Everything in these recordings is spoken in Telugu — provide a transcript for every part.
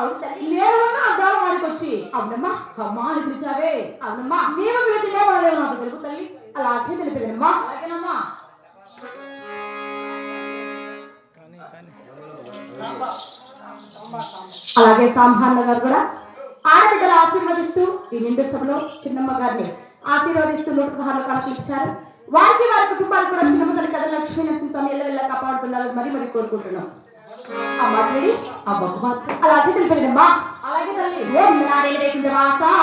అవును తల్లి. లేవన్నా అద్దాల వాడికి వచ్చి అవునమ్మా. అమ్మా అని పిలిచావే. అవునమ్మా. నీవు పిలిచినే వాళ్ళేమో నాకు తెలుపు తల్లి. అలాగే తెలిపేదమ్మా. అలాగేనమ్మా. అలాగే సాంబన్న గారు కూడా ఆడబిడ్డలు ఆశీర్వదిస్తూ ఈ నిండు సభలో చిన్నమ్మ గారిని ఆశీర్వదిస్తూ 116 కానుకలు ఇచ్చారు. వారికి వారి కుటుంబాలు కూడా చిన్నమ్మ తల్లి కథ లక్ష్మీ నరసింహస్వామి ఎల్లవెల్ల కాపాడుతున్నారు మరి కోరుకుంటున్నాం. అమ్మ తల్లి అలాగే తెలిపేదమ్మా. అలాగే తల్లి. ఓం నారాయణ వైకుంఠ వాసా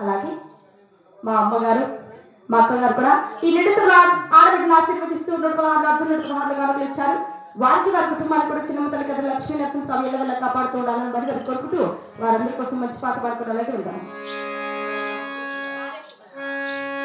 అలాగే మా అమ్మగారు మా అక్కగారు కూడా ఈ నిండు ఆడబిడ్డను ఆశీర్వదిస్తూ 116 కానుకలు ఇచ్చారు. వారికి వారి కుటుంబాన్ని కూడా చిన్నమ్మ తల్లి కథ లక్ష్మీ నరసింహస్వామి ఎల్లవెల్ల కాపాడుతూ ఉండాలని మరి కోరుకుంటూ వారందరి కోసం మంచి పాట పాడుకోవడానికి వెళ్తాము.